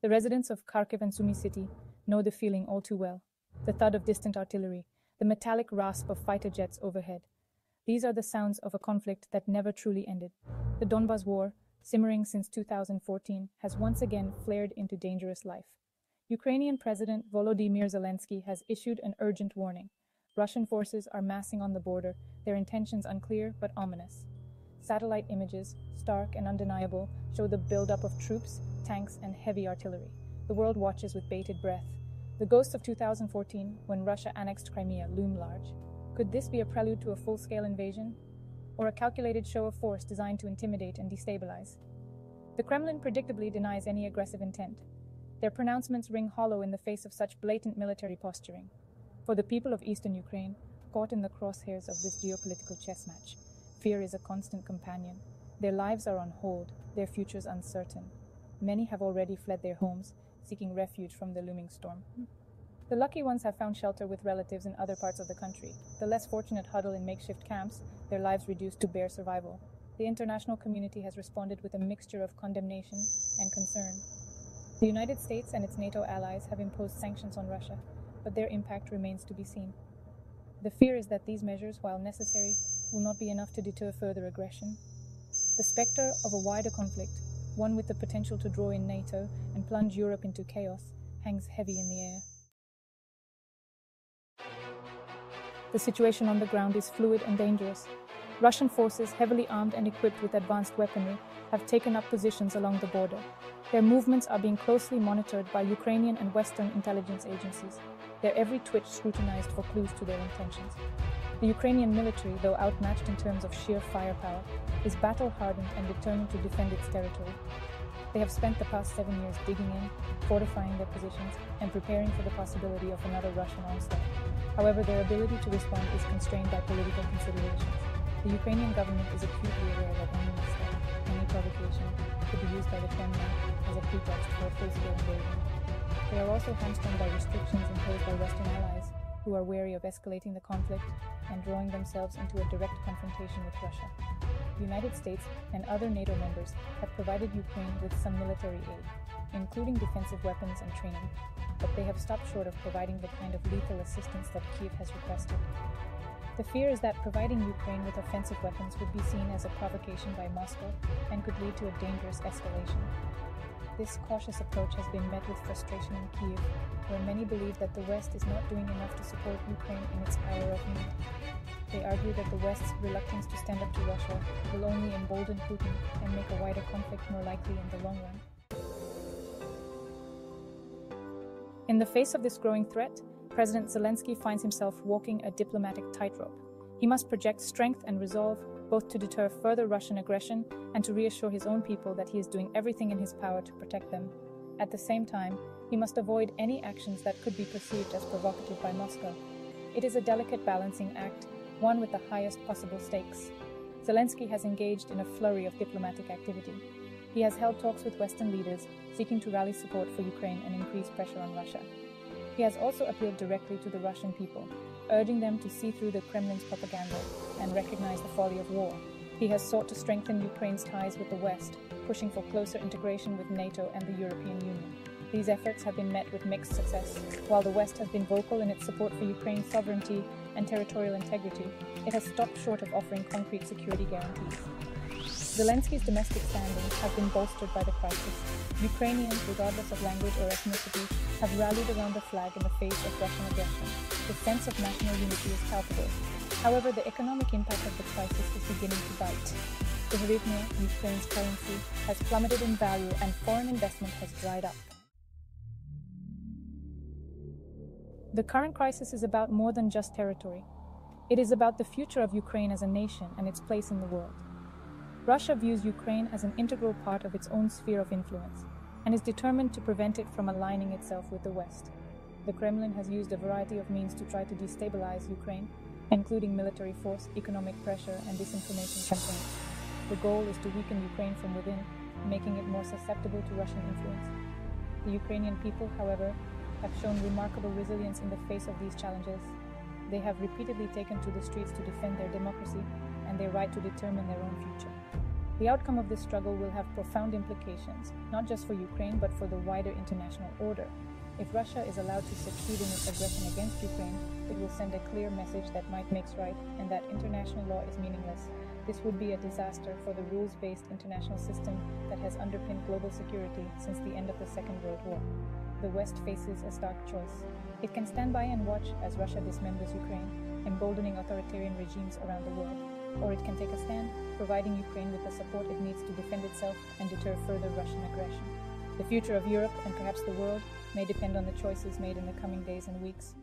The residents of Kharkiv and Sumy city know the feeling all too well. The thud of distant artillery, the metallic rasp of fighter jets overhead. These are the sounds of a conflict that never truly ended. The Donbas war, simmering since 2014, has once again flared into dangerous life. Ukrainian President Volodymyr Zelensky has issued an urgent warning. Russian forces are massing on the border, their intentions unclear but ominous. Satellite images, stark and undeniable, show the buildup of troops, tanks, and heavy artillery. The world watches with bated breath. The ghosts of 2014, when Russia annexed Crimea, loom large. Could this be a prelude to a full-scale invasion? Or a calculated show of force designed to intimidate and destabilize? The Kremlin predictably denies any aggressive intent. Their pronouncements ring hollow in the face of such blatant military posturing. For the people of eastern Ukraine, caught in the crosshairs of this geopolitical chess match, fear is a constant companion. Their lives are on hold, their futures uncertain. Many have already fled their homes, seeking refuge from the looming storm. The lucky ones have found shelter with relatives in other parts of the country. The less fortunate huddle in makeshift camps, their lives reduced to bare survival. The international community has responded with a mixture of condemnation and concern. The United States and its NATO allies have imposed sanctions on Russia, but their impact remains to be seen. The fear is that these measures, while necessary, will not be enough to deter further aggression. The specter of a wider conflict, one with the potential to draw in NATO and plunge Europe into chaos, hangs heavy in the air. The situation on the ground is fluid and dangerous. Russian forces, heavily armed and equipped with advanced weaponry, have taken up positions along the border. Their movements are being closely monitored by Ukrainian and Western intelligence agencies, their every twitch scrutinized for clues to their intentions. The Ukrainian military, though outmatched in terms of sheer firepower, is battle-hardened and determined to defend its territory. They have spent the past 7 years digging in, fortifying their positions, and preparing for the possibility of another Russian onslaught. However, their ability to respond is constrained by political considerations. The Ukrainian government is acutely aware that any mistake, any provocation, could be used by the Kremlin as a pretext for a full-scale invasion. They are also hamstrung by restrictions imposed by Western allies, who are wary of escalating the conflict and drawing themselves into a direct confrontation with Russia. The United States and other NATO members have provided Ukraine with some military aid, including defensive weapons and training, but they have stopped short of providing the kind of lethal assistance that Kiev has requested. The fear is that providing Ukraine with offensive weapons would be seen as a provocation by Moscow and could lead to a dangerous escalation. This cautious approach has been met with frustration in Kiev, where many believe that the West is not doing enough to support Ukraine in its hour of need. They argue that the West's reluctance to stand up to Russia will only embolden Putin and make a wider conflict more likely in the long run. In the face of this growing threat, President Zelensky finds himself walking a diplomatic tightrope. He must project strength and resolve, both to deter further Russian aggression and to reassure his own people that he is doing everything in his power to protect them. At the same time, he must avoid any actions that could be perceived as provocative by Moscow. It is a delicate balancing act, one with the highest possible stakes. Zelensky has engaged in a flurry of diplomatic activity. He has held talks with Western leaders, seeking to rally support for Ukraine and increase pressure on Russia. He has also appealed directly to the Russian people, urging them to see through the Kremlin's propaganda and recognize the folly of war. He has sought to strengthen Ukraine's ties with the West, pushing for closer integration with NATO and the European Union. These efforts have been met with mixed success. While the West has been vocal in its support for Ukraine's sovereignty and territorial integrity, it has stopped short of offering concrete security guarantees. Zelensky's domestic standing has been bolstered by the crisis. Ukrainians, regardless of language or ethnicity, have rallied around the flag in the face of Russian aggression. The sense of national unity is palpable. However, the economic impact of the crisis is beginning to bite. The hryvnia, Ukraine's currency, has plummeted in value and foreign investment has dried up. The current crisis is about more than just territory. It is about the future of Ukraine as a nation and its place in the world. Russia views Ukraine as an integral part of its own sphere of influence and is determined to prevent it from aligning itself with the West. The Kremlin has used a variety of means to try to destabilize Ukraine, including military force, economic pressure, and disinformation campaigns. The goal is to weaken Ukraine from within, making it more susceptible to Russian influence. The Ukrainian people, however, have shown remarkable resilience in the face of these challenges. They have repeatedly taken to the streets to defend their democracy and their right to determine their own future. The outcome of this struggle will have profound implications, not just for Ukraine, but for the wider international order. If Russia is allowed to succeed in its aggression against Ukraine, it will send a clear message that might makes right and that international law is meaningless. This would be a disaster for the rules-based international system that has underpinned global security since the end of the Second World War. The West faces a stark choice. It can stand by and watch as Russia dismembers Ukraine, emboldening authoritarian regimes around the world. Or it can take a stand, providing Ukraine with the support it needs to defend itself and deter further Russian aggression. The future of Europe, and perhaps the world, may depend on the choices made in the coming days and weeks.